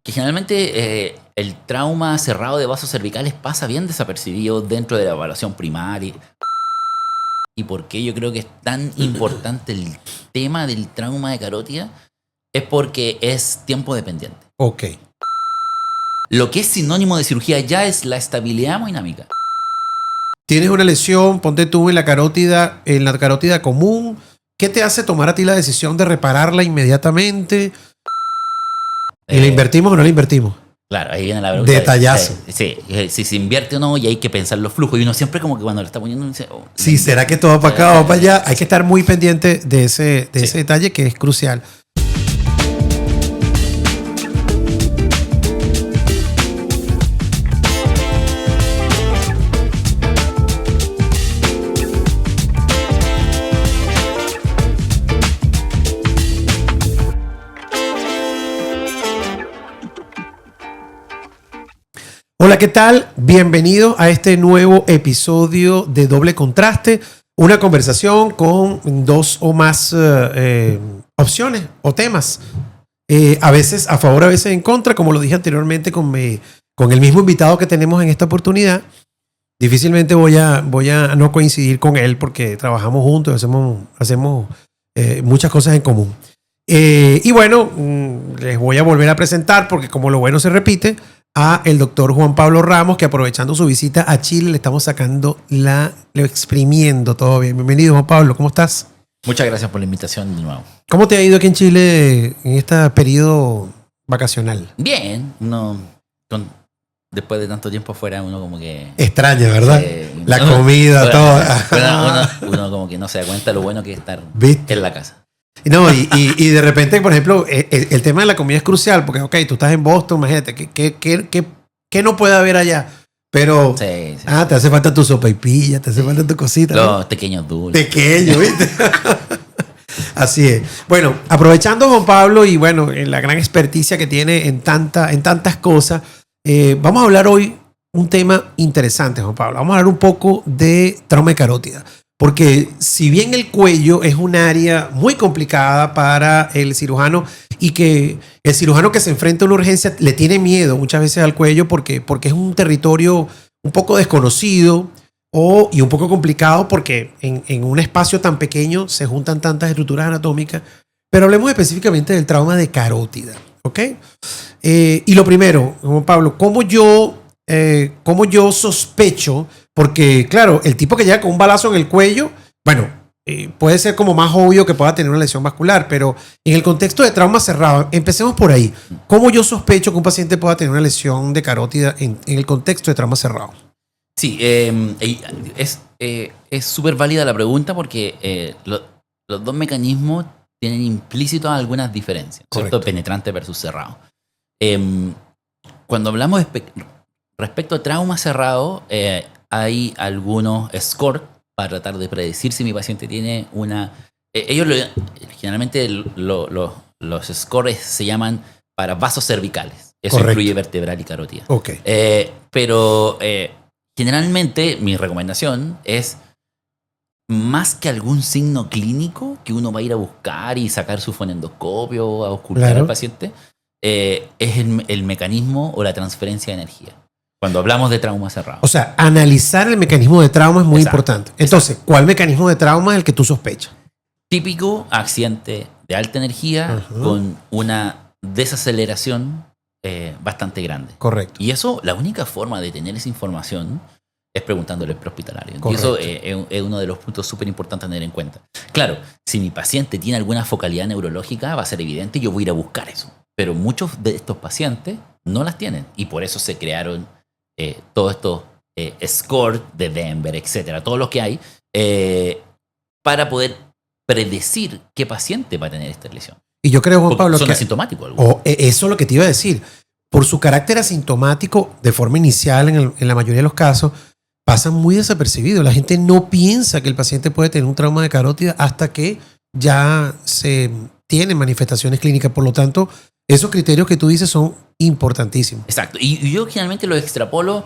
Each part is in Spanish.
que generalmente el trauma cerrado de vasos cervicales pasa bien desapercibido dentro de la evaluación primaria. ¿Y por qué yo creo que es tan importante el tema del trauma de carótida? Es porque es tiempo dependiente. Ok. Lo que es sinónimo de cirugía ya es la estabilidad hemodinámica. Tienes una lesión, ponte tú en la carótida común. ¿Qué te hace tomar a ti la decisión de repararla inmediatamente? ¿Y la invertimos o no la invertimos? Claro, ahí viene la pregunta. Detallazo. Sí, si se invierte o no, y hay que pensar los flujos. Y uno siempre como que cuando lo está poniendo dice... Sí, ¿será que todo va para acá o para allá? Hay que estar muy pendiente de ese detalle que es crucial. Hola, ¿qué tal? Bienvenido a este nuevo episodio de Doble Contraste, una conversación con dos o más opciones o temas, a veces a favor, a veces en contra, como lo dije anteriormente con el mismo invitado que tenemos en esta oportunidad. Difícilmente voy a no coincidir con él porque trabajamos juntos y hacemos muchas cosas en común. Y bueno, les voy a volver a presentar porque como lo bueno se repite, a el doctor Juan Pablo Ramos, que aprovechando su visita a Chile le estamos exprimiendo todo bien. Bienvenido, Juan Pablo, ¿cómo estás? Muchas gracias por la invitación de nuevo. ¿Cómo te ha ido aquí en Chile en este periodo vacacional? Bien, después de tanto tiempo afuera, uno como que... Extraña, ¿verdad? La comida, todo. Uno como que no se da cuenta de lo bueno que es estar en la casa. No, y de repente, por ejemplo, el tema de la comida es crucial, porque, ok, tú estás en Boston, imagínate, ¿qué no puede haber allá? Pero, sí. Te hace falta tu sopaipilla, te hace falta tu cosita. Los ¿no? pequeños dulces. Pequeños, ¿viste? Así es. Bueno, aprovechando Juan Pablo y bueno, en la gran experticia que tiene en tantas cosas, vamos a hablar hoy un tema interesante, Juan Pablo. Vamos a hablar un poco de trauma de carótida. Porque si bien el cuello es un área muy complicada para el cirujano y que el cirujano que se enfrenta a una urgencia le tiene miedo muchas veces al cuello porque es un territorio un poco desconocido y un poco complicado porque en un espacio tan pequeño se juntan tantas estructuras anatómicas. Pero hablemos específicamente del trauma de carótida, ¿ok? Y lo primero, Juan Pablo, ¿cómo yo sospecho? Porque, claro, el tipo que llega con un balazo en el cuello, bueno, puede ser como más obvio que pueda tener una lesión vascular, pero en el contexto de trauma cerrado, empecemos por ahí. ¿Cómo yo sospecho que un paciente pueda tener una lesión de carótida en el contexto de trauma cerrado? Sí, es súper válida la pregunta porque los dos mecanismos tienen implícitas algunas diferencias, ¿cierto? Penetrante versus cerrado. Cuando hablamos respecto a trauma cerrado, hay algunos scores para tratar de predecir si mi paciente tiene una... generalmente los scores se llaman para vasos cervicales. Eso incluye vertebral y carótida. Okay. Pero generalmente mi recomendación es más que algún signo clínico que uno va a ir a buscar y sacar su fonendoscopio a auscultar al paciente, es el mecanismo o la transferencia de energía. Cuando hablamos de trauma cerrado. O sea, analizar el mecanismo de trauma es muy importante. Entonces, ¿cuál mecanismo de trauma es el que tú sospechas? Típico accidente de alta energía con una desaceleración bastante grande. Correcto. Y eso, la única forma de tener esa información es preguntándole al prehospitalario. Y eso es uno de los puntos súper importantes a tener en cuenta. Claro, si mi paciente tiene alguna focalidad neurológica, va a ser evidente y yo voy a ir a buscar eso. Pero muchos de estos pacientes no las tienen. Y por eso se crearon todos estos scores de Denver, etcétera, todos los que hay, para poder predecir qué paciente va a tener esta lesión. Y yo creo, Juan Pablo, son asintomáticos algunos. Eso es lo que te iba a decir. Por su carácter asintomático, de forma inicial, en la mayoría de los casos, pasan muy desapercibidos. La gente no piensa que el paciente puede tener un trauma de carótida hasta que ya se tienen manifestaciones clínicas. Por lo tanto, esos criterios que tú dices son importantísimos. Exacto. Y yo generalmente los extrapolo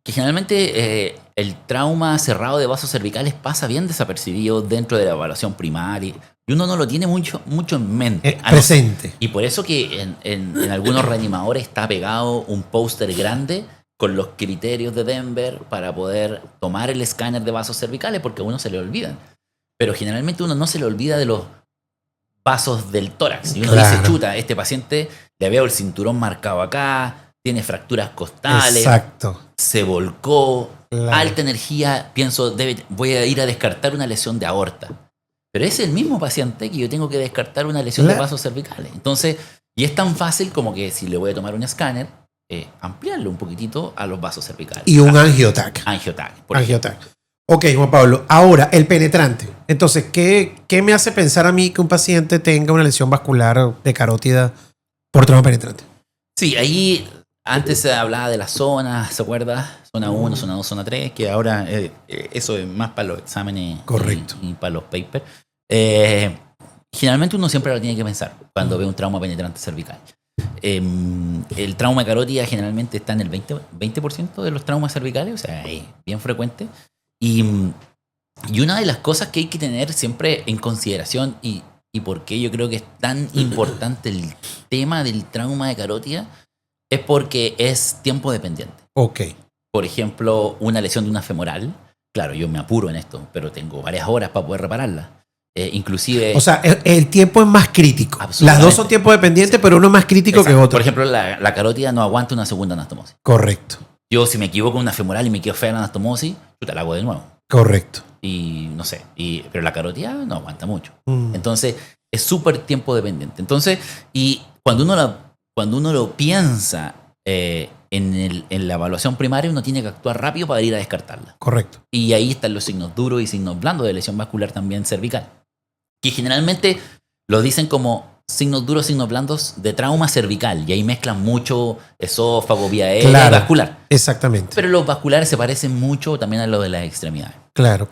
que generalmente el trauma cerrado de vasos cervicales pasa bien desapercibido dentro de la evaluación primaria y uno no lo tiene mucho en mente. Presente. Y por eso que en algunos reanimadores está pegado un póster grande con los criterios de Denver para poder tomar el escáner de vasos cervicales, porque a uno se le olvidan. Pero generalmente uno no se le olvida de los vasos del tórax. Y uno dice, chuta, este paciente le veo el cinturón marcado acá, tiene fracturas costales, exacto, se volcó, alta energía, pienso, voy a ir a descartar una lesión de aorta. Pero es el mismo paciente que yo tengo que descartar una lesión de vasos cervicales. Entonces, y es tan fácil como que si le voy a tomar un escáner, ampliarlo un poquitito a los vasos cervicales. Y un angiotac. Angiotac. Ok, Juan Pablo. Ahora, el penetrante. Entonces, ¿qué me hace pensar a mí que un paciente tenga una lesión vascular de carótida por trauma penetrante? Sí, ahí antes se hablaba de las zonas, ¿se acuerda? Zona 1, zona 2, zona 3, que ahora eso es más para los exámenes. Correcto. Y para los papers. Generalmente uno siempre lo tiene que pensar cuando ve un trauma penetrante cervical. El trauma de carótida generalmente está en el 20% de los traumas cervicales, o sea, es bien frecuente. Y una de las cosas que hay que tener siempre en consideración y por qué yo creo que es tan importante el tema del trauma de carótida es porque es tiempo dependiente. Ok. Por ejemplo, una lesión de una femoral, claro, yo me apuro en esto, pero tengo varias horas para poder repararla. Inclusive... O sea, el tiempo es más crítico. Las dos son tiempo dependientes, sí, pero uno es más crítico que otro. Por ejemplo, la carótida no aguanta una segunda anastomosis. Correcto. Yo, si me equivoco en una femoral y me quedo fea la anastomosis, yo la hago de nuevo. Correcto. Y no sé, pero la carótida no aguanta mucho. Entonces, es súper tiempo dependiente. Entonces, y cuando uno lo piensa en la evaluación primaria, uno tiene que actuar rápido para ir a descartarla. Correcto. Y ahí están los signos duros y signos blandos de lesión vascular también cervical, que generalmente lo dicen como signos duros, signos blandos de trauma cervical. Y ahí mezclan mucho esófago, vía aérea y vascular. Exactamente. Pero los vasculares se parecen mucho también a los de las extremidades. Claro.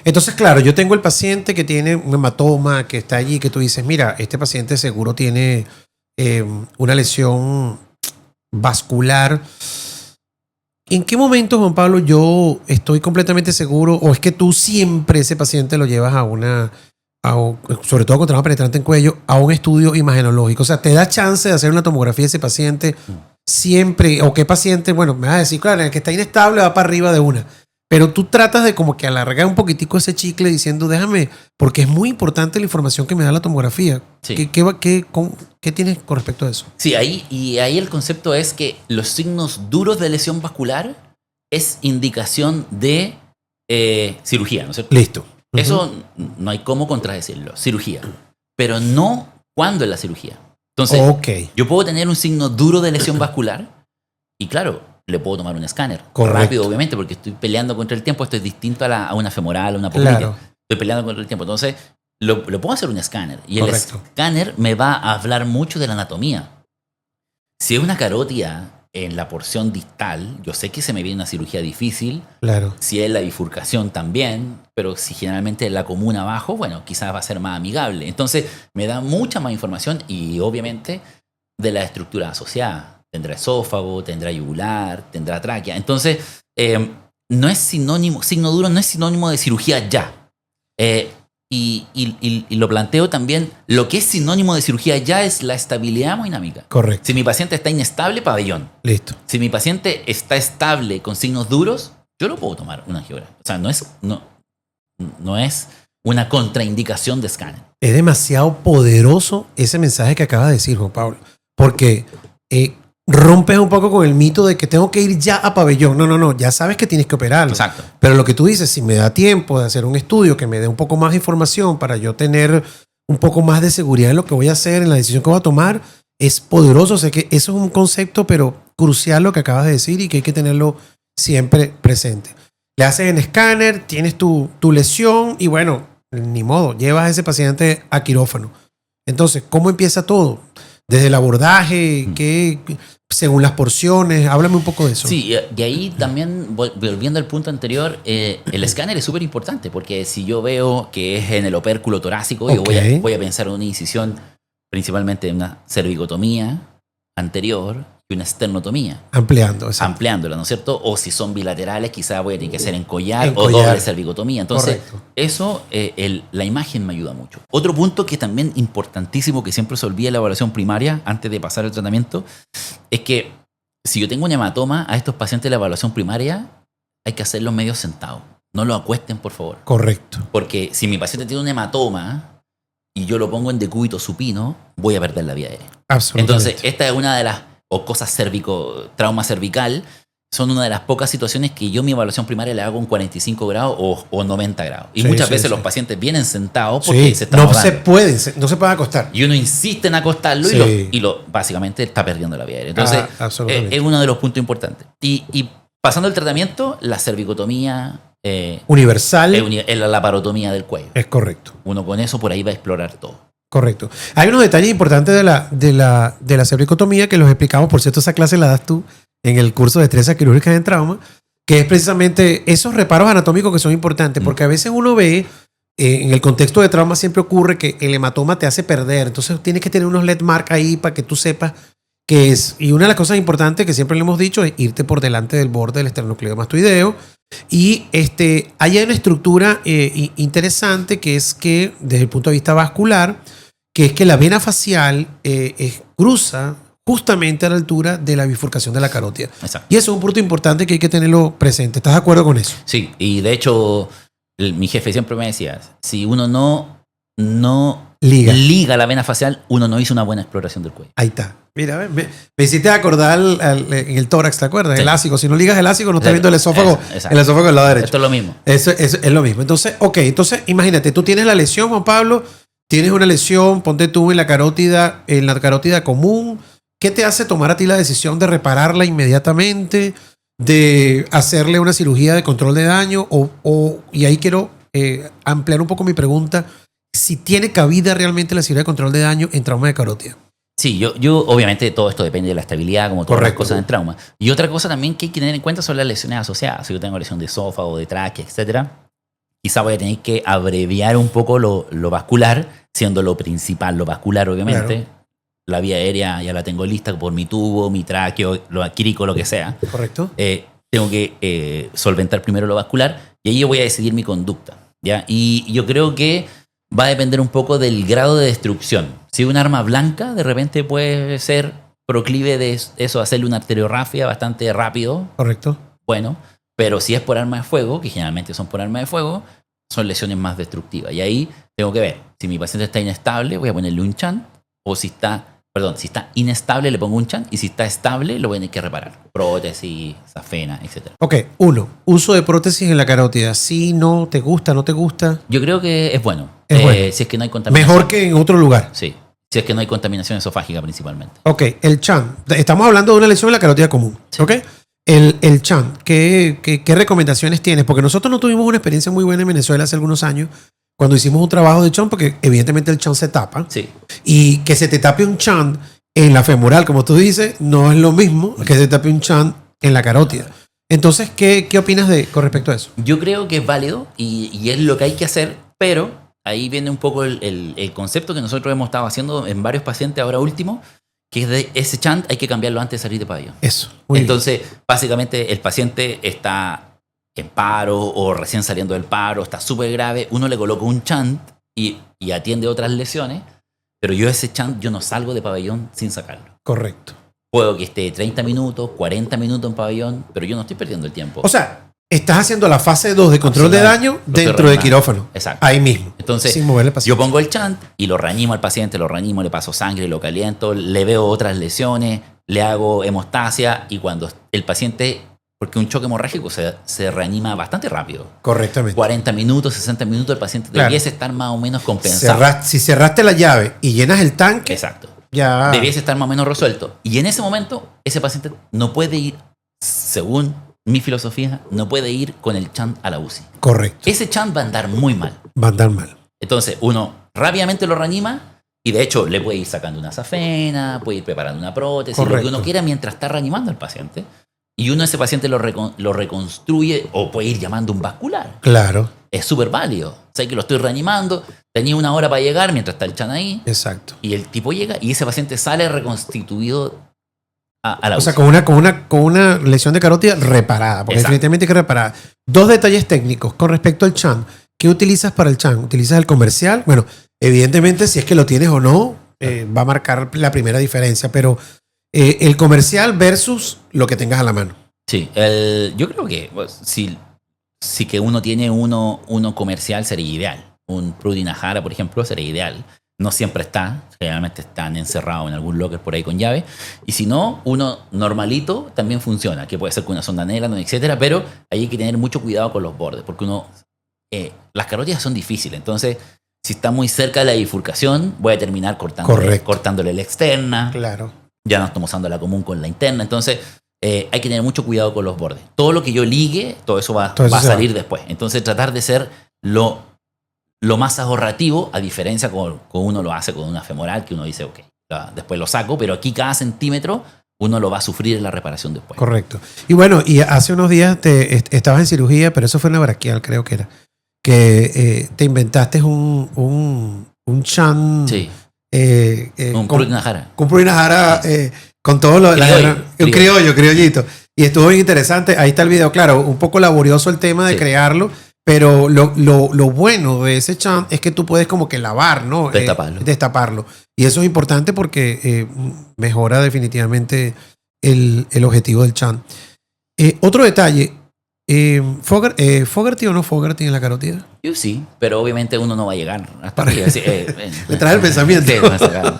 Entonces, claro, yo tengo el paciente que tiene un hematoma, que está allí, que tú dices, mira, este paciente seguro tiene una lesión vascular. ¿En qué momento, Juan Pablo, yo estoy completamente seguro, o es que tú siempre ese paciente lo llevas sobre todo con trauma penetrante en cuello, a un estudio imagenológico? O sea, ¿te da chance de hacer una tomografía de ese paciente siempre? ¿O qué paciente? Bueno, me vas a decir, claro, el que está inestable va para arriba de una. Pero tú tratas de como que alargar un poquitico ese chicle diciendo, déjame, porque es muy importante la información que me da la tomografía. Sí. ¿Qué tienes con respecto a eso? Sí, ahí el concepto es que los signos duros de lesión vascular es indicación de cirugía, ¿no es cierto? Listo. Eso no hay cómo contradecirlo, cirugía. Pero no cuándo es la cirugía. Entonces, yo puedo tener un signo duro de lesión vascular y claro, le puedo tomar un escáner. Correcto. Rápido, obviamente, porque estoy peleando contra el tiempo. Esto es distinto a una femoral, a una poplitea. Claro. Estoy peleando contra el tiempo. Entonces, lo puedo hacer un escáner. Y correcto, el escáner me va a hablar mucho de la anatomía. Si es una carótida en la porción distal, yo sé que se me viene una cirugía difícil. Claro. Si es la bifurcación también, pero si generalmente es la común abajo, bueno, quizás va a ser más amigable. Entonces, me da mucha más información y obviamente de la estructura asociada. Tendrá esófago, tendrá yugular, tendrá tráquea. Entonces, no es sinónimo, signo duro no es sinónimo de cirugía ya. Y lo planteo también, lo que es sinónimo de cirugía ya es la estabilidad hemodinámica. Correcto. Si mi paciente está inestable, pabellón. Listo. Si mi paciente está estable con signos duros, yo lo puedo tomar una angiografía. O sea, no es una contraindicación de escáner. Es demasiado poderoso ese mensaje que acabas de decir, Juan Pablo. Porque rompes un poco con el mito de que tengo que ir ya a pabellón. No, ya sabes que tienes que operarlo. Exacto. Pero lo que tú dices, si me da tiempo de hacer un estudio que me dé un poco más de información para yo tener un poco más de seguridad en lo que voy a hacer, en la decisión que voy a tomar, es poderoso. Sé que eso es un concepto, pero crucial lo que acabas de decir y que hay que tenerlo siempre presente. Le haces en escáner, tienes tu lesión y bueno, ni modo, llevas a ese paciente a quirófano. Entonces, ¿cómo empieza todo? Desde el abordaje, según las porciones, háblame un poco de eso. Sí, y ahí también, volviendo al punto anterior, el escáner es súper importante porque si yo veo que es en el opérculo torácico, yo voy a pensar en una incisión principalmente en una cervicotomía anterior y que una esternotomía. Ampliando, exacto. Ampliándola, ¿no es cierto? O si son bilaterales, quizás voy a tener que hacer en collar En o collar. doble cervicotomía. Entonces, Correcto. eso, la imagen me ayuda mucho. Otro punto que también importantísimo, que siempre se olvida en la evaluación primaria, antes de pasar al tratamiento, es que si yo tengo un hematoma, a estos pacientes de la evaluación primaria hay que hacerlo medio sentado. No lo acuesten, por favor. Correcto. Porque si mi paciente tiene un hematoma y yo lo pongo en decúbito supino, voy a perder la vía aérea. Absolutamente. Entonces, esta es una de las, o cosas trauma cervical, son una de las pocas situaciones que yo mi evaluación primaria le hago en 45 grados o 90 grados. Y Sí, muchas sí, veces sí. los pacientes vienen sentados porque Sí, se están no ahogando. no se pueden acostar. Y uno insiste en acostarlo Sí. básicamente está perdiendo la vía aérea. Entonces, absolutamente. es uno de los puntos importantes. Y pasando al tratamiento, la cervicotomía, Universal. la laparotomía del cuello. Es correcto. Uno con eso por ahí va a explorar todo. Correcto. Hay unos detalles importantes de la cervicotomía que los explicamos. Por cierto, esa clase la das tú en el curso de destrezas quirúrgicas en trauma, que es precisamente esos reparos anatómicos que son importantes, porque a veces uno ve, en el contexto de trauma siempre ocurre que el hematoma te hace perder. Entonces tienes que tener unos landmark ahí para que tú sepas qué es. Y una de las cosas importantes que siempre le hemos dicho es irte por delante del borde del esternocleidomastoideo. Y hay una estructura interesante que es que, desde el punto de vista vascular, que es que la vena facial cruza justamente a la altura de la bifurcación de la carótida. Exacto. Y eso es un punto importante que hay que tenerlo presente. ¿Estás de acuerdo con eso? Sí, y de hecho, mi jefe siempre me decía, si uno no liga la vena facial, uno no hizo una buena exploración del cuello. Ahí está. Mira, me hiciste acordar en el tórax, ¿te acuerdas? Sí. El ácido. Si no ligas el ácido, no estás Claro, viendo el esófago. exacto. El esófago del lado derecho. Esto es lo mismo. Eso es lo mismo. Entonces, entonces imagínate, tú tienes la lesión, Juan Pablo, tienes una lesión, ponte tú en la carótida común. ¿Qué te hace tomar a ti la decisión de repararla inmediatamente, de hacerle una cirugía de control de daño? Y ahí quiero ampliar un poco mi pregunta, si tiene cabida realmente la cirugía de control de daño en trauma de carótida. Sí, yo obviamente todo esto depende de la estabilidad, como todas las Correcto. cosas en trauma. Y otra cosa también que hay que tener en cuenta son las lesiones asociadas. Si yo tengo lesión de esófago, de tráquea, etcétera, quizá voy a tener que abreviar un poco lo vascular, siendo lo principal, lo vascular, obviamente. Claro. La vía aérea ya la tengo lista por mi tubo, mi tráqueo, lo acrílico, lo que sea. ¿Correcto? Tengo que solventar primero lo vascular y ahí yo voy a decidir mi conducta, ¿ya? Y yo creo que va a depender un poco del grado de destrucción. Si un arma blanca, de repente puede ser proclive de eso, hacerle una arteriografía bastante rápido, Correcto. bueno, pero si es por arma de fuego, que generalmente son por arma de fuego, son lesiones más destructivas. Y ahí tengo que ver, si mi paciente está inestable, voy a ponerle un chant, o si está inestable, le pongo un chant, y si está estable, lo voy a tener que reparar. Prótesis, safena, etc. Ok, 1. Uso de prótesis en la carótida. Si no te gusta, no te gusta. Yo creo que es bueno. Es bueno. Si es que no hay contaminación. Mejor que en otro lugar. Sí. Si es que no hay contaminación esofágica principalmente. Ok, el CHAN. Estamos hablando de una lesión en la carótida común. Sí. Ok. El CHAN, ¿qué recomendaciones tienes? Porque nosotros no tuvimos una experiencia muy buena en Venezuela hace algunos años cuando hicimos un trabajo de CHAN, porque evidentemente el CHAN se tapa. Sí. Y que se te tape un CHAN en la femoral, como tú dices, no es lo mismo que se tape un CHAN en la carótida. Entonces, ¿qué opinas con respecto a eso? Yo creo que es válido y es lo que hay que hacer, pero ahí viene un poco el concepto que nosotros hemos estado haciendo en varios pacientes ahora último, que es de ese chant hay que cambiarlo antes de salir de pabellón. Eso. Muy Entonces, básicamente el paciente está en paro o recién saliendo del paro, está súper grave, uno le coloca un chant y atiende otras lesiones, pero yo ese chant yo no salgo de pabellón sin sacarlo. bien. Correcto. Puedo que esté 30 minutos, 40 minutos en pabellón, pero yo no estoy perdiendo el tiempo. O sea, estás haciendo la fase 2 de control de daño Absolutamente. Lo estoy dentro de reanimando. quirófano. Exacto. Ahí mismo. Entonces, sin moverle paciente. yo pongo el chant y lo reanimo al paciente, le paso sangre, lo caliento, le veo otras lesiones, le hago hemostasia y cuando el paciente, porque un choque hemorrágico se reanima bastante rápido. Correctamente. 40 minutos, 60 minutos, el paciente Claro. debiese estar más o menos compensado. Si cerraste la llave y llenas el tanque, Exacto. ya. Debiese estar más o menos resuelto. Y en ese momento, ese paciente no puede ir, según mi filosofía, no puede ir con el chant a la UCI. Correcto. Ese chant va a andar muy mal. Va a andar mal. Entonces, uno rápidamente lo reanima y de hecho le puede ir sacando una safena, puede ir preparando una prótesis, lo Correcto. que uno quiera mientras está reanimando al paciente. Y uno ese paciente lo reconstruye o puede ir llamando un vascular. Claro. Es súper válido. Sé que lo estoy reanimando, tenía una hora para llegar mientras está el chan ahí. Exacto. Y el tipo llega y ese paciente sale reconstituido a la O sea, UCI. con una lesión de carótida reparada, porque Exacto. definitivamente hay que reparar. Dos detalles técnicos con respecto al CHAN. ¿Qué utilizas para el CHAN? ¿Utilizas el comercial? Bueno, evidentemente, si es que lo tienes o no, va a marcar la primera diferencia, pero el comercial versus lo que tengas a la mano. Sí, yo creo que pues, si que uno tiene uno comercial sería ideal. Un Prudinajara, por ejemplo, sería ideal. No siempre está, generalmente están encerrados en algún locker por ahí con llave. Y si no, uno normalito también funciona, que puede ser con una sonda Neyland, etcétera, pero ahí hay que tener mucho cuidado con los bordes, porque las carótidas son difíciles. Entonces, si está muy cerca de la bifurcación, voy a terminar cortándole la externa. Claro. Ya no estamos usando la común con la interna. Entonces, hay que tener mucho cuidado con los bordes. Todo lo que yo ligue, todo eso va a salir después. Entonces, tratar de ser lo más ahorrativo, a diferencia con uno lo hace con una femoral, que uno dice, ok, después lo saco, pero aquí cada centímetro uno lo va a sufrir en la reparación después. Correcto. Y bueno, y hace unos días estabas en cirugía, pero eso fue en la braquial, creo que era, que te inventaste un CHAN. Sí. Un Prudinajara. Un Prudinajara con todo lo... Un criollito. Y estuvo bien interesante. Ahí está el video. Claro, un poco laborioso el tema de crearlo, pero lo bueno de ese CHAN es que tú puedes como que lavar, ¿no? Destaparlo. Y eso es importante porque mejora definitivamente el objetivo del CHAN. Otro detalle, ¿Fogarty o no Fogarty en la carótida? Yo sí, pero obviamente uno no va a llegar hasta aquí. Le trae el pensamiento. Sí,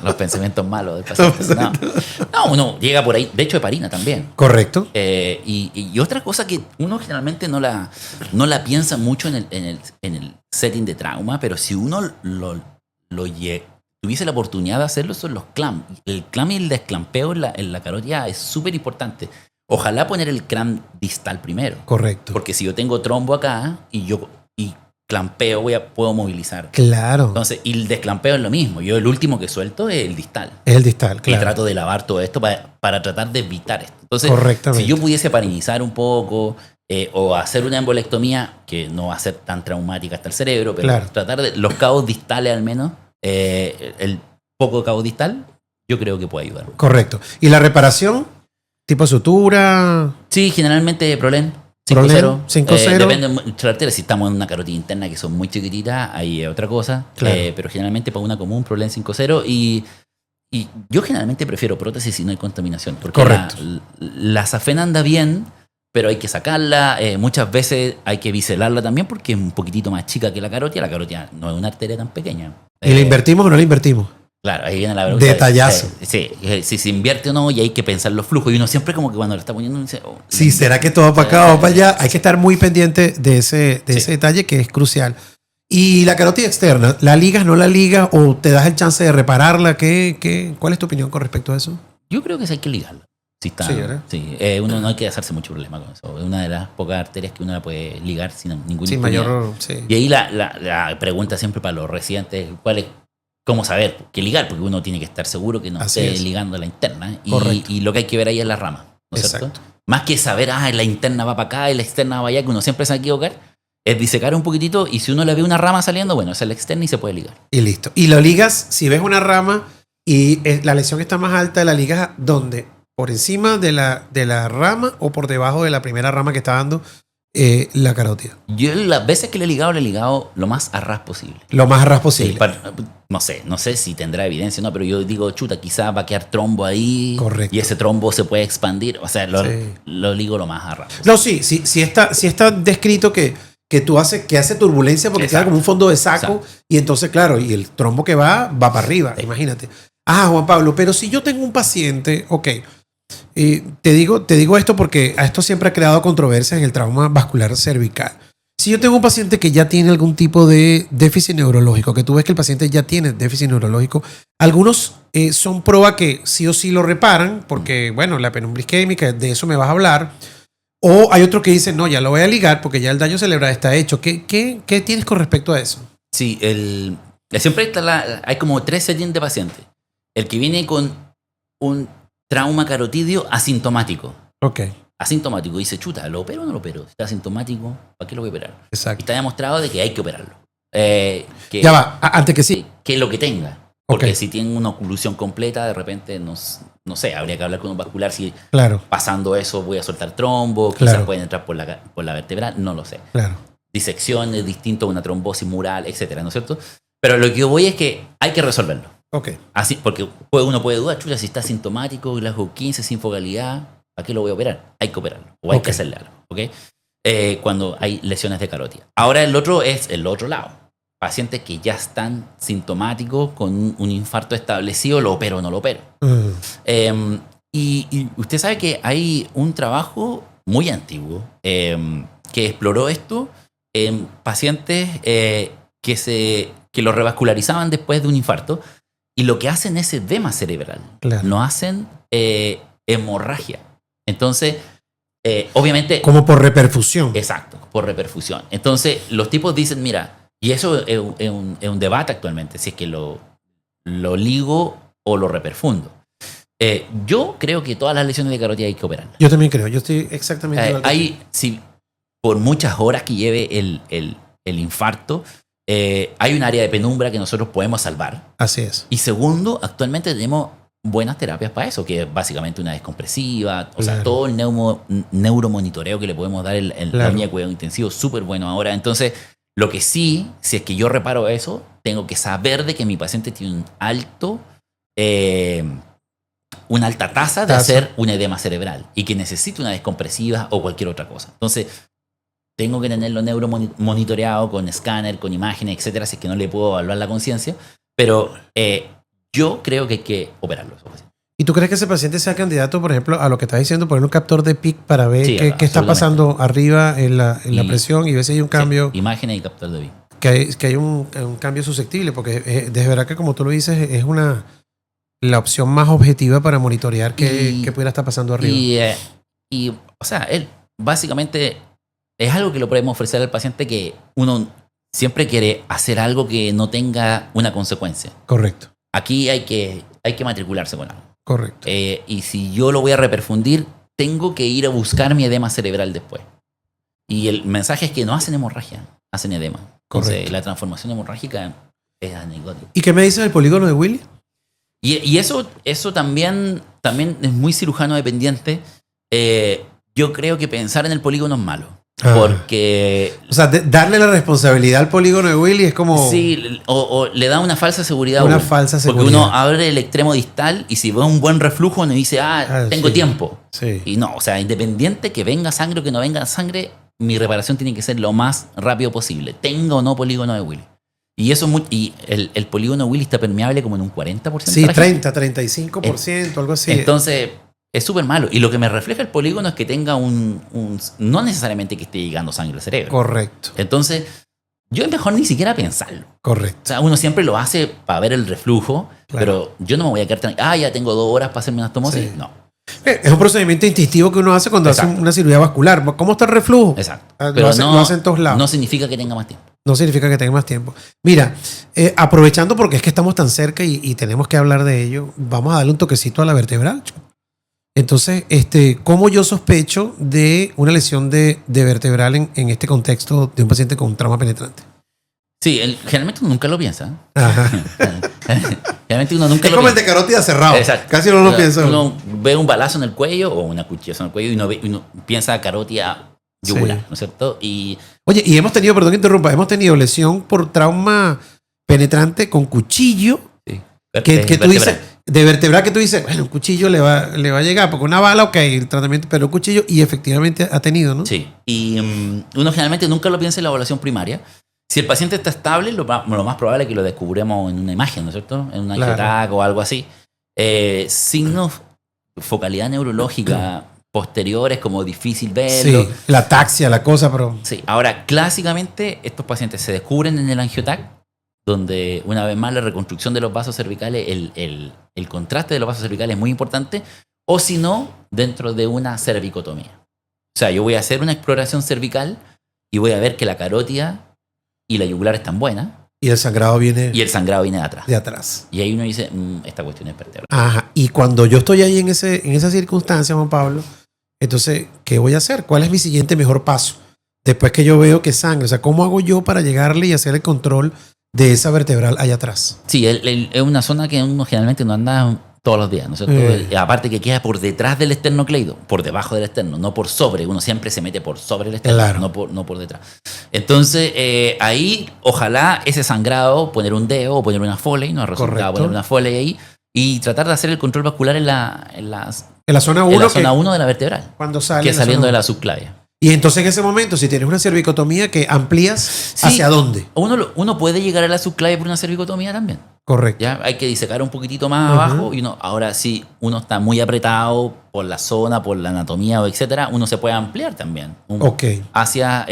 los pensamientos malos del paciente. No, uno llega por ahí. De hecho, heparina también. Correcto. Y otra cosa que uno generalmente no la piensa mucho en el setting de trauma, pero si uno tuviese la oportunidad de hacerlo, son los clamp. El clamp y el desclampeo en la carótida es súper importante. Ojalá poner el clamp distal primero. Correcto. Porque si yo tengo trombo acá y clampeo, puedo movilizar. Claro. Entonces, y el desclampeo es lo mismo. Yo el último que suelto es el distal. Es el distal, claro. Y trato de lavar todo esto para tratar de evitar esto. Entonces, si yo pudiese parinizar un poco o hacer una embolectomía, que no va a ser tan traumática hasta el cerebro, pero tratar de los cabos distales al menos, el poco cabo distal, yo creo que puede ayudar. Correcto. ¿Y la reparación? ¿Tipo sutura? Sí, generalmente Prolén. 5-0. Depende de la arteria. Si estamos en una carotida interna que son muy chiquititas, ahí es otra cosa. Claro. Pero generalmente para una común, Prolén 5-0. Y yo generalmente prefiero prótesis si no hay contaminación. Porque la safena anda bien, pero hay que sacarla. Muchas veces hay que biselarla también porque es un poquitito más chica que la carótida. La carótida no es una arteria tan pequeña. ¿Y la invertimos o no la invertimos? Claro, ahí viene la pregunta. Detallazo. Sí, si se invierte o no, y hay que pensar los flujos. Y uno siempre como que cuando lo está poniendo dice... sí, ¿será que todo va para acá o para allá? Hay que estar muy pendiente de ese detalle que es crucial. Y la carótida externa, ¿la ligas, no la ligas o te das el chance de repararla? ¿Cuál es tu opinión con respecto a eso? Yo creo que sí hay que ligarla. Sí, ¿verdad? Sí, uno no hay que hacerse mucho problema con eso. Es una de las pocas arterias que uno la puede ligar sin ningún mayor. Y ahí la pregunta siempre para los residentes, ¿cuál es? ¿Cómo saber qué ligar? Porque uno tiene que estar seguro que no esté ligando la interna. Y lo que hay que ver ahí es la rama, ¿no es cierto? Más que saber, la interna va para acá y la externa va para allá, que uno siempre se va a equivocar, es disecar un poquitito y si uno le ve una rama saliendo, bueno, esa es la externa y se puede ligar. Y listo. Y lo ligas, si ves una rama y la lesión está más alta, ¿la ligas dónde? ¿Por encima de la rama o por debajo de la primera rama que está dando la carótida? Yo las veces que le he ligado lo más a ras posible. Lo más a ras posible. Sí, no sé si tendrá evidencia o no, pero yo digo, chuta, quizás va a quedar trombo ahí. Correcto. Y ese trombo se puede expandir. O sea, lo ligo lo más a ras posible. No, sí está descrito que hace turbulencia porque queda como un fondo de saco. Y entonces, claro, y el trombo que va para arriba, imagínate. Juan Pablo, pero si yo tengo un paciente, ok, te digo esto porque esto siempre ha creado controversias en el trauma vascular cervical. Si yo tengo un paciente que ya tiene algún tipo de déficit neurológico, que tú ves que el paciente ya tiene déficit neurológico, algunos son prueba que sí o sí lo reparan, porque, bueno, la penumbra isquémica, de eso me vas a hablar. O hay otros que dicen, no, ya lo voy a ligar porque ya el daño cerebral está hecho. ¿Qué tienes con respecto a eso? Sí, siempre hay como 3 settings de pacientes. El que viene con un trauma carotidio asintomático. Ok. Asintomático. Dice, chuta, ¿lo opero o no lo opero? Si está asintomático, ¿para qué lo voy a operar? Exacto. Y está demostrado de que hay que operarlo. Ya va, antes que sí. Que lo que tenga. Porque si tiene una oclusión completa, de repente no sé, habría que hablar con un vascular si Claro, pasando eso voy a soltar trombo, Claro. quizás pueden entrar por la vértebra, no lo sé. claro. Disección es distinto a una trombosis mural, etcétera, ¿no es cierto? Pero lo que yo voy es que hay que resolverlo. Ok. Así, porque uno puede dudar, chucha, si está sintomático, Glasgow 15, sin focalidad, ¿para qué lo voy a operar? Hay que operarlo, o hay Ok. que hacerle algo, ¿ok? Cuando hay lesiones de carótida. Ahora el otro es el otro lado. Pacientes que ya están sintomáticos con un infarto establecido, ¿lo opero o no lo opero? Y usted sabe que hay un trabajo muy antiguo que exploró esto en pacientes que lo revascularizaban después de un infarto y lo que hacen es edema cerebral. Claro. No hacen hemorragia. Entonces, obviamente... Como por reperfusión. Exacto, por reperfusión. Entonces, los tipos dicen, mira, y eso es un debate actualmente, si es que lo ligo o lo reperfundo. Yo creo que todas las lesiones de carótida hay que operarlas. Yo también creo, yo estoy exactamente igual que Hay, si por muchas horas que lleve el infarto, hay un área de penumbra que nosotros podemos salvar. tú. Así es. Y segundo, actualmente tenemos buenas terapias para eso, que es básicamente una descompresiva, o sea, Claro. todo el neuromonitoreo que le podemos dar en la Claro. línea de cuidado intensivo, súper bueno ahora. Entonces, lo que sí, si es que yo reparo eso, tengo que saber de que mi paciente tiene una alta tasa de hacer un edema cerebral y que necesita una descompresiva o cualquier otra cosa. Entonces, tengo que tenerlo neuromonitoreado con escáner, con imágenes, etcétera, si es que no le puedo evaluar la conciencia, pero yo creo que hay que operarlo. ¿Y tú crees que ese paciente sea candidato, por ejemplo, a lo que estás diciendo, poner un captor de PIC para ver Sí, qué está absolutamente. pasando arriba en la Y- presión y ver si hay un cambio, Sí, imágenes y captor de vida. que hay un cambio susceptible? Porque de verdad que, como tú lo dices, es la opción más objetiva para monitorear qué pudiera estar pasando arriba. Y, o sea, él básicamente es algo que lo podemos ofrecer al paciente que uno siempre quiere hacer algo que no tenga una consecuencia. Correcto, Aquí hay que matricularse con algo. correcto. Y si yo lo voy a reperfundir, tengo que ir a buscar mi edema cerebral después. Y el mensaje es que no hacen hemorragia, hacen edema. Entonces, Correcto. la transformación hemorrágica es anecdótica. ¿Y qué me dices del polígono de Willy? Y eso también es muy cirujano dependiente. Yo creo que pensar en el polígono es malo. Ah. Porque O sea, darle la responsabilidad al polígono de Willy es como... sí, o le da una falsa seguridad. a Una uno. falsa Porque seguridad. uno abre el extremo distal y si ve un buen reflujo, uno dice, tengo sí. tiempo. Sí. Y no, o sea, independiente que venga sangre o que no venga sangre, mi reparación tiene que ser lo más rápido posible. Tenga o no polígono de Willy. Y eso es muy, y el polígono de Willy está permeable como en un 40%. Sí, de la gente. 30, 35%, algo así. Entonces, es súper malo. Y lo que me refleja el polígono es que tenga no necesariamente que esté llegando sangre al cerebro. Correcto, Entonces, yo es mejor ni siquiera pensarlo. correcto. O sea, uno siempre lo hace para ver el reflujo, Claro. pero yo no me voy a quedar tranquilo. Ya tengo 2 horas para hacerme una estomosis. Sí. No, Es un procedimiento instintivo que uno hace cuando hace Exacto. una cirugía vascular. ¿Cómo está el reflujo? exacto. Lo Pero hacen- lo hacen en todos lados. no significa que tenga más tiempo. No significa que tenga más tiempo. Mira, aprovechando porque es que estamos tan cerca y tenemos que hablar de ello, vamos a darle un toquecito a la vertebral. Entonces, ¿cómo yo sospecho de una lesión de vertebral en este contexto de un paciente con trauma penetrante? Sí, generalmente uno nunca lo piensa. Ajá. Generalmente uno nunca Es lo como el piensa. de carótida cerrado. Exacto. Casi no lo O sea, piensa. Uno ve un balazo en el cuello o una cuchillazo en el cuello y uno piensa carótida yugular, Sí. ¿no es cierto? Y Oye, y hemos tenido, perdón que interrumpa, hemos tenido lesión por trauma penetrante con cuchillo. sí, Que tú vertebral. dices, de vertebral que tú dices, bueno, un cuchillo le va a llegar, porque una bala, ok, el tratamiento, pero un cuchillo, y efectivamente ha tenido, ¿no? Sí, y uno generalmente nunca lo piensa en la evaluación primaria. Si el paciente está estable, lo más probable es que lo descubramos en una imagen, ¿no es cierto? En un Claro. angioTAC o algo así. Signos, focalidad neurológica posteriores, como difícil verlo. Sí, la ataxia, la cosa, pero... Sí, ahora, clásicamente, estos pacientes se descubren en el angioTAC, donde una vez más la reconstrucción de los vasos cervicales, el contraste de los vasos cervicales es muy importante, o si no, dentro de una cervicotomía. O sea, yo voy a hacer una exploración cervical y voy a ver que la carótida y la yugular están buenas Y el sangrado viene y el sangrado viene de atrás. de atrás. Y ahí uno dice, esta cuestión es vertebral. Ajá, y cuando yo estoy ahí en esa circunstancia, Juan Pablo, entonces, ¿qué voy a hacer? ¿Cuál es mi siguiente mejor paso? Después que yo veo que sangre, o sea, ¿cómo hago yo para llegarle y hacer el control de esa vertebral allá atrás? Sí, es una zona que uno generalmente no anda todos los días, ¿no es cierto? Y aparte que queda por detrás del esternocleido, por debajo del esterno, no por sobre. Uno siempre se mete por sobre el esterno, Claro. no por detrás. Entonces, ahí, ojalá ese sangrado, poner un dedo o poner una Foley, no ha resultado Correcto. poner una Foley ahí, y tratar de hacer el control vascular en la zona 1, zona 1 de la vertebral, cuando sale que es la zona saliendo de uno. la subclavia. Y entonces en ese momento, si tienes una cervicotomía, que amplías Sí. hacia dónde. Uno puede llegar a la subclavia por una cervicotomía también. Correcto. ¿Ya? Hay que disecar un poquitito más Ujú. abajo y ahora sí, uno está muy apretado por la zona, por la anatomía o etcétera, uno se puede ampliar también Ok. hacia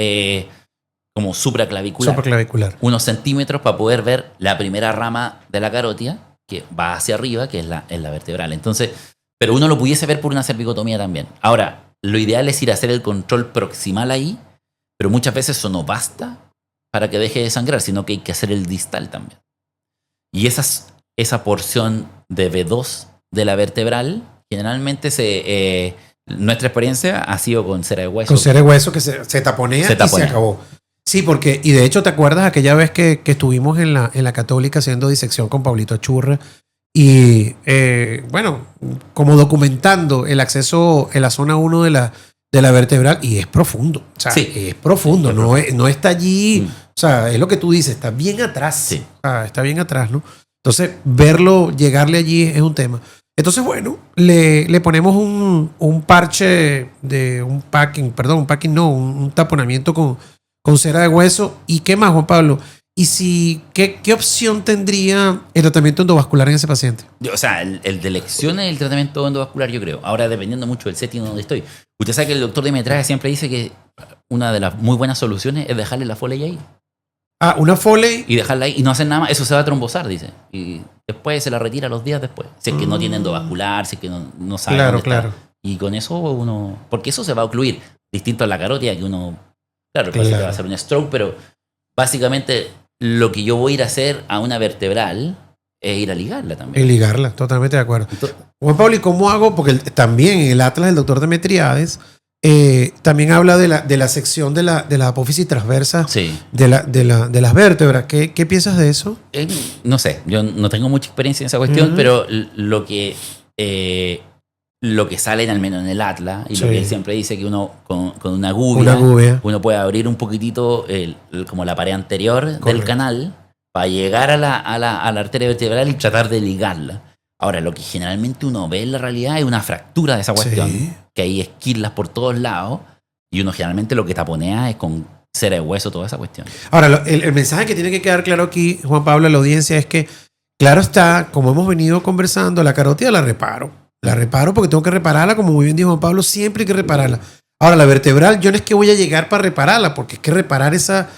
como supraclavicular, Supraclavicular. unos centímetros para poder ver la primera rama de la carótida que va hacia arriba, que es la vertebral. Entonces, pero uno lo pudiese ver por una cervicotomía también. Ahora, lo ideal es ir a hacer el control proximal ahí, pero muchas veces eso no basta para que deje de sangrar, sino que hay que hacer el distal también. Y esa porción de B2 de la vertebral, generalmente nuestra experiencia ha sido con cera de hueso. Con cera de hueso que se taponea Se y taponea. se acabó. Sí, porque, y de hecho, ¿te acuerdas aquella vez que estuvimos en la Católica haciendo disección con Pablito Achurra? Y bueno, como documentando el acceso en la zona 1 de la vertebral, y es profundo. O sea, Sí. es profundo, Es no está allí. Mm. O sea, es lo que tú dices, está bien atrás. Sí. O sea, está bien atrás, ¿no? Entonces, verlo, llegarle allí es un tema. Entonces, bueno, le ponemos un parche de un packing no, un taponamiento con cera de hueso. ¿Y qué más, Juan Pablo? ¿Y qué opción tendría el tratamiento endovascular en ese paciente? O sea, el de elección es el tratamiento endovascular, yo creo. Ahora, dependiendo mucho del setting donde estoy. Usted sabe que el doctor de metraje siempre dice que una de las muy buenas soluciones es dejarle la Foley ahí. Ah, una Foley. Y dejarla ahí y no hacer nada más. Eso se va a trombosar, dice. Y después se la retira los días después. Si es que no tiene endovascular, si es que no sabe Claro, dónde está. claro. Y con eso uno... Porque eso se va a ocluir. Distinto a la carótida que uno... Claro, el paciente Claro. va a hacer un stroke, pero básicamente lo que yo voy a ir a hacer a una vertebral es ir a ligarla también. Y ligarla, totalmente de acuerdo. Entonces, Juan Pablo, ¿y cómo hago? Porque también en el Atlas del doctor Demetriades también habla de la sección de la apófisis transversa sí. de las vértebras. ¿Qué piensas de eso? No sé, yo no tengo mucha experiencia en esa cuestión, Ujú. pero lo que sale al menos en el Atlas, y Sí. lo que él siempre dice que uno con una gubia, Una gubia. uno puede abrir un poquitito como la pared anterior del Correcto. canal para llegar a la arteria vertebral y tratar de ligarla. Ahora, lo que generalmente uno ve en la realidad es una fractura de esa cuestión, Sí. que hay esquirlas por todos lados, y uno generalmente lo que taponea es con cera de hueso, toda esa cuestión. Ahora, el mensaje que tiene que quedar claro aquí, Juan Pablo, a la audiencia es que, claro está, como hemos venido conversando, la carótida la reparo. La reparo porque tengo que repararla, como muy bien dijo Juan Pablo, siempre hay que repararla. Ahora, la vertebral, yo no es que voy a llegar para repararla, porque es que reparar esa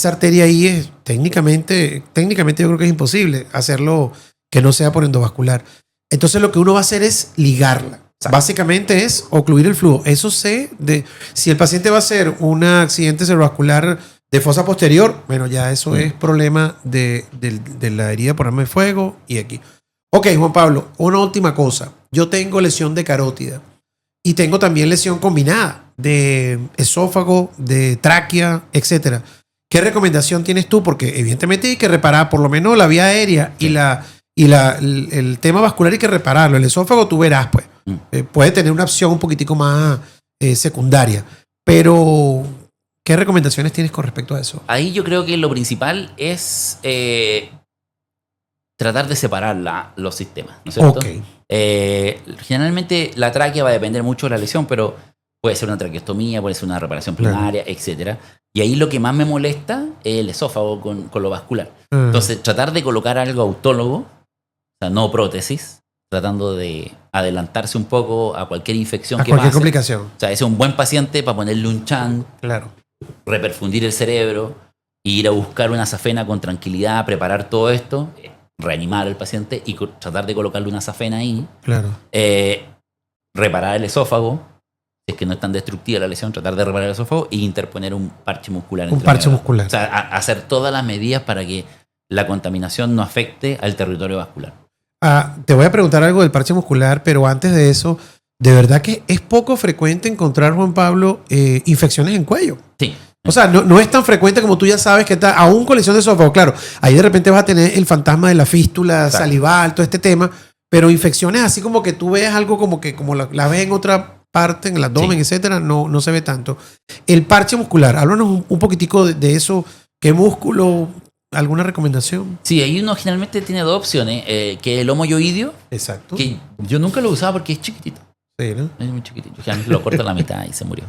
arteria ahí es técnicamente yo creo que es imposible hacerlo que no sea por endovascular. Entonces lo que uno va a hacer es ligarla. Básicamente es ocluir el flujo. Eso si el paciente va a hacer un accidente cerebrovascular de fosa posterior, bueno, ya eso es problema de la herida por arma de fuego y aquí. Ok, Juan Pablo, una última cosa. Yo tengo lesión de carótida y tengo también lesión combinada de esófago, de tráquea, etcétera. ¿Qué recomendación tienes tú? Porque evidentemente hay que reparar por lo menos la vía aérea Sí. y el tema vascular hay que repararlo. El esófago tú verás, pues. Puede tener una opción un poquitico más secundaria. Pero, ¿qué recomendaciones tienes con respecto a eso? Ahí yo creo que lo principal es tratar de separar los sistemas, ¿no es cierto? Ok. Generalmente la tráquea va a depender mucho de la lesión, pero puede ser una traqueostomía, puede ser una reparación Claro. primaria, etcétera. Y ahí lo que más me molesta es el esófago con lo vascular. Ah, Entonces, tratar de colocar algo autólogo, o sea, no prótesis, tratando de adelantarse un poco a cualquier infección a que cualquier pase. complicación. O sea, ese es un buen paciente para ponerle un chan, Claro. reperfundir el cerebro, e ir a buscar una safena con tranquilidad, preparar todo esto, reanimar al paciente y tratar de colocarle una safena ahí, Claro. reparar el esófago, si es que no es tan destructiva la lesión, tratar de reparar el esófago e interponer un parche muscular. Un entre parche medio. muscular. O sea, hacer todas las medidas para que la contaminación no afecte al territorio vascular. Te voy a preguntar algo del parche muscular, pero antes de eso, de verdad que es poco frecuente encontrar, Juan Pablo, infecciones en cuello. Sí. O sea, no es tan frecuente como tú ya sabes que está, aún con lesión de esófago. Claro, ahí de repente vas a tener el fantasma de la fístula Exacto. salival, todo este tema, pero infecciones así como que tú veas algo como la ves en otra parte, en el abdomen, etcétera, no se ve tanto. El parche muscular, háblanos un poquitico de eso. ¿Qué músculo? ¿Alguna recomendación? Sí, ahí uno generalmente tiene dos opciones, que es el homoyoideo, Exacto. que yo nunca lo usaba porque es chiquitito. Sí, ¿no? Es muy chiquitito. Generalmente lo corta a la mitad y se murió.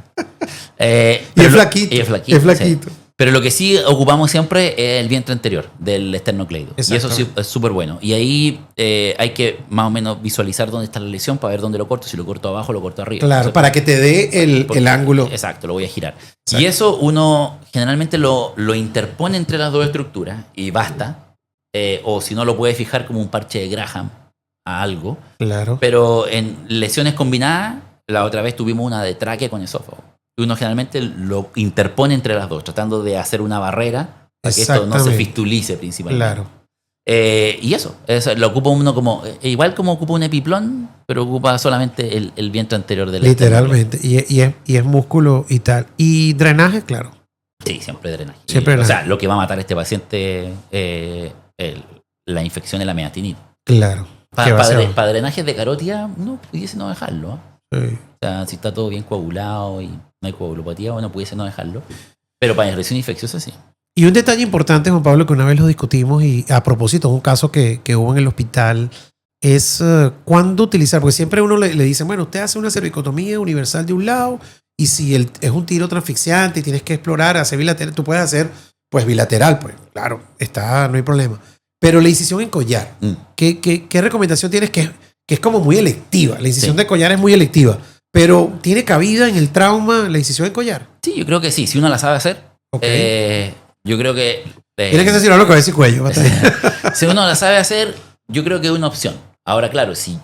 Y es flaquito. Es flaquito. Es flaquito. Sí. Pero lo que sí ocupamos siempre es el vientre anterior del esternocleido. Y eso sí es súper bueno. Y ahí hay que más o menos visualizar dónde está la lesión para ver dónde lo corto. Si lo corto abajo, lo corto arriba. Claro, para que te dé el ángulo. Exacto, lo voy a girar. Exacto. Y eso uno generalmente lo interpone entre las dos estructuras y basta. O si no, lo puede fijar como un parche de Graham a algo. Claro. Pero en lesiones combinadas, la otra vez tuvimos una de tráquea con esófago. Uno generalmente lo interpone entre las dos, tratando de hacer una barrera para que esto no se fistulice principalmente. Claro. Y eso lo ocupa uno como, igual como ocupa un epiplón, pero ocupa solamente el vientre anterior del literalmente. Y es músculo y tal. Y drenaje, claro. Sí, siempre drenaje. Siempre drenaje. O sea, lo que va a matar a este paciente la infección de la meatinita. Claro. Para drenajes de carótida, no pudiese no dejarlo. Sí. O sea, si está todo bien coagulado y no hay coagulopatía, bueno, pudiese no dejarlo. Pero para infección infecciosa, sí. Y un detalle importante, Juan Pablo, que una vez lo discutimos y a propósito de un caso que hubo en el hospital, es cuándo utilizar, porque siempre uno le dicen, bueno, usted hace una cervicotomía universal de un lado y si es un tiro transfixiante y tienes que explorar, hacer bilateral, tú puedes hacer pues bilateral, pues claro, no hay problema. Pero la incisión en collar, ¿qué recomendación tienes? Que es como muy electiva, la incisión de collar es muy electiva, pero ¿tiene cabida en el trauma la incisión en collar? Sí, yo creo que sí, si uno la sabe hacer. Okay. Yo creo que... Tienes que decirlo cabeza y cuello. Si uno la sabe hacer, yo creo que es una opción. Ahora, claro, si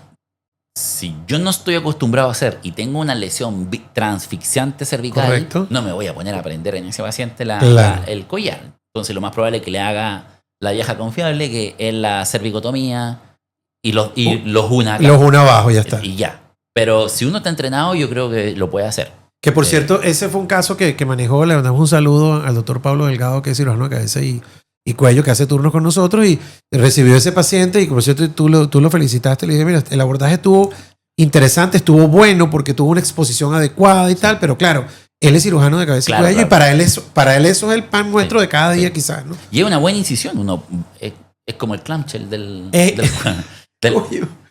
yo no estoy acostumbrado a hacer y tengo una lesión transfixiante cervical, correcto, no me voy a poner a aprender en ese paciente el collar. Entonces, lo más probable es que le haga la vieja confiable, que es la cervicotomía y los una acá. Los una abajo, ya está. Y ya. Pero si uno está entrenado, yo creo que lo puede hacer. Que por cierto, ese fue un caso que manejó, le damos un saludo al doctor Pablo Delgado, que es cirujano de cabeza y cuello, que hace turnos con nosotros y recibió ese paciente y por cierto tú lo felicitaste, le dije, mira, el abordaje estuvo interesante, estuvo bueno porque tuvo una exposición adecuada y tal, pero claro, él es cirujano de cabeza y cuello y para él eso es el pan nuestro de cada día quizás, ¿no? Y es una buena incisión, es como el clamshell del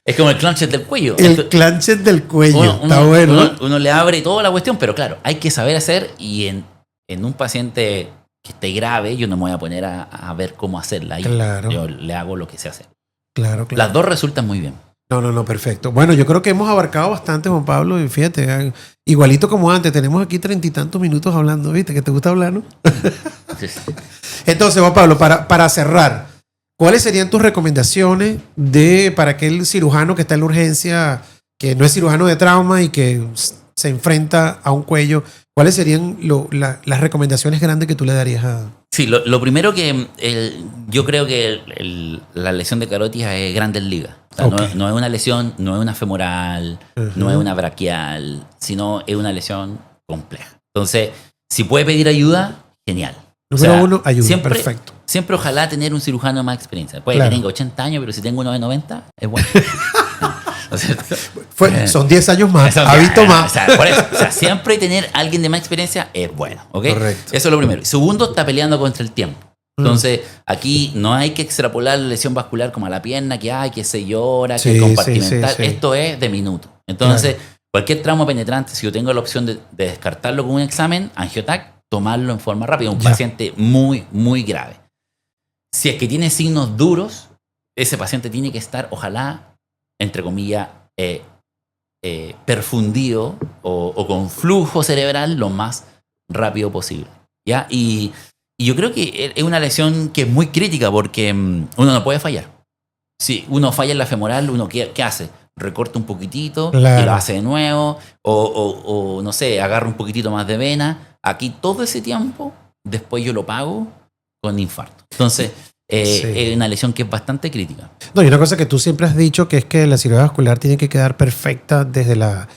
es como el clamshell del cuello. El clamshell del cuello, está bueno. Uno le abre toda la cuestión, pero claro, hay que saber hacer y en un paciente que esté grave, yo no me voy a poner a ver cómo hacerla. Claro. Yo le hago lo que sé hacer. Claro. Las dos resultan muy bien. No, perfecto. Bueno, yo creo que hemos abarcado bastante, Juan Pablo, y fíjate, igualito como antes, tenemos aquí 30 y tantos minutos hablando, ¿viste? Que te gusta hablar, ¿no? Sí, sí. Entonces, Juan Pablo, para cerrar, ¿cuáles serían tus recomendaciones para aquel cirujano que está en la urgencia, que no es cirujano de trauma y que se enfrenta a un cuello? ¿Cuáles serían las recomendaciones grandes que tú le darías a...? Sí, lo primero que yo creo que la lesión de carótida es Grandes Ligas. O sea, okay, no es una lesión, no es una femoral, no es una braquial, sino es una lesión compleja. Entonces, si puede pedir ayuda, genial. Número uno, ayuda, perfecto. Siempre ojalá tener un cirujano de más experiencia. Puede que tenga 80 años, pero si tengo uno de 90, es bueno. Son 10 años más, ha visto más. Por eso, siempre tener alguien de más experiencia es bueno. ¿Okay? Correcto. Eso es lo primero. Segundo, está peleando contra el tiempo. Entonces, aquí no hay que extrapolar la lesión vascular como a la pierna, que se llora, que compartimental. Sí. Esto es de minuto. Entonces, cualquier trauma penetrante, si yo tengo la opción de descartarlo con un examen, angiotac, tomarlo en forma rápida. Un paciente muy, muy grave. Si es que tiene signos duros, ese paciente tiene que estar, ojalá, entre comillas, perfundido o con flujo cerebral lo más rápido posible. ¿Ya? Y yo creo que es una lesión que es muy crítica porque uno no puede fallar. Si uno falla en la femoral, uno ¿qué hace? Recorta un poquitito y lo hace de nuevo o no sé, agarra un poquitito más de vena. Aquí todo ese tiempo, después yo lo pago con infarto. Entonces, es una lesión que es bastante crítica. No, y una cosa que tú siempre has dicho que es que la cirugía vascular tiene que quedar perfecta desde la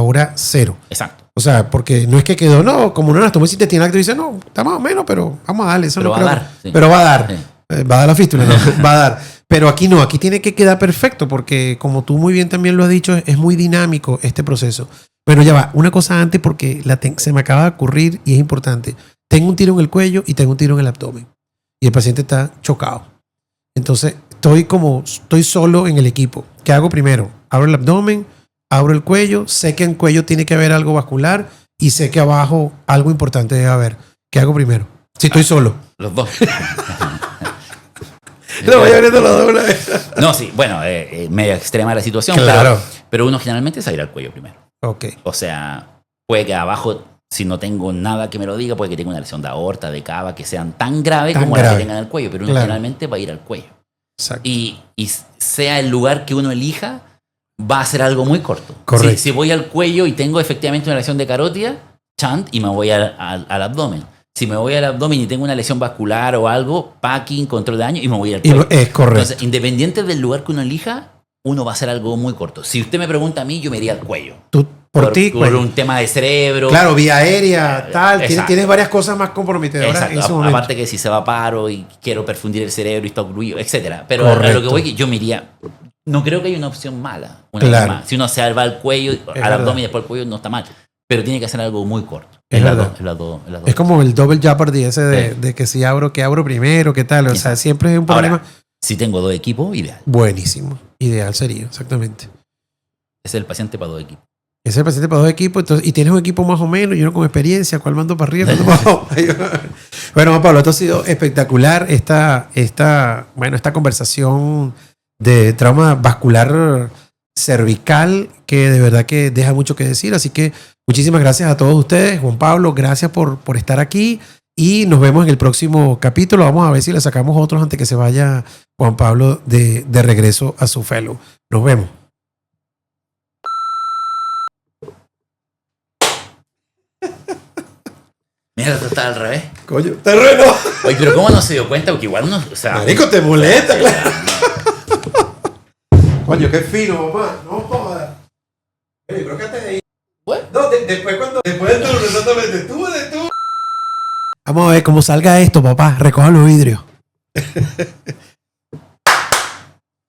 hora cero. Exacto. O sea, porque no es que quedó, como una anatomía te tiene acto y dice, no, está más o menos, pero vamos a darle. Eso pero no va a dar. Sí. Pero va a dar. Sí. Va a dar la fístula, no, va a dar. Pero aquí no, aquí tiene que quedar perfecto porque como tú muy bien también lo has dicho, es muy dinámico este proceso. Bueno, ya va, una cosa antes porque se me acaba de ocurrir y es importante. Tengo un tiro en el cuello y tengo un tiro en el abdomen y el paciente está chocado. Entonces estoy solo en el equipo. ¿Qué hago primero? Abro el abdomen, abro el cuello, sé que en el cuello tiene que haber algo vascular y sé que abajo algo importante debe haber. ¿Qué hago primero? Si estoy solo. Los dos. No, voy abriendo los dos una vez. No, sí, bueno, medio extrema la situación, Claro. pero uno generalmente se va a ir al cuello primero. Ok. O sea, puede que abajo, si no tengo nada que me lo diga, puede que tenga una lesión de aorta, de cava, que sean tan graves como las que tengan en el cuello, pero uno generalmente va a ir al cuello. Exacto. Y sea el lugar que uno elija, va a ser algo muy corto. Correcto. Si voy al cuello y tengo efectivamente una lesión de carótida, chant, y me voy al abdomen. Si me voy al abdomen y tengo una lesión vascular o algo, packing, control de daño, y me voy al cuello. Es correcto. Entonces, independiente del lugar que uno elija, uno va a hacer algo muy corto. Si usted me pregunta a mí, yo me iría al cuello. Tú, por ti, por un tema de cerebro. Claro, vía aérea, tal. Exacto. Tienes varias cosas más comprometedoras en ese momento. Aparte que si se va a paro y quiero perfundir el cerebro y está ocluido, etcétera. Pero Correcto. a lo que voy, yo me iría. No creo que haya una opción mala. Claro. Más. Si uno se va al cuello, al abdomen y después al cuello, no está mal. Pero tiene que hacer algo muy corto. Es verdad. Es como el double jeopardy ese de que si abro, ¿qué abro primero? ¿Qué tal? O sea, siempre es un problema. Ahora, si tengo dos equipos, ideal. Buenísimo. Ideal sería, exactamente. Ese es el paciente para dos equipos. Ese es el paciente para dos equipos. Entonces, y tienes un equipo más o menos y uno con experiencia. ¿Cuál mando para arriba? ¿Cuál mando para abajo? Bueno, Juan Pablo, esto ha sido espectacular. Esta conversación de trauma vascular cervical que de verdad que deja mucho que decir. Así que muchísimas gracias a todos ustedes. Juan Pablo, gracias por estar aquí y nos vemos en el próximo capítulo. Vamos a ver si le sacamos otros antes que se vaya Juan Pablo de regreso a su fellow. Nos vemos. Mira, esto está al revés. Coño, terreno. Oye, pero ¿cómo no se dio cuenta? Porque igual uno... O sea, marico, te molesta, claro. Coño, qué fino, mamá. No jodas. Oye, creo que antes de ir. ¿What? No, después del turno, exactamente. Tú. Vamos a ver cómo salga esto, papá. Recoja los vidrios.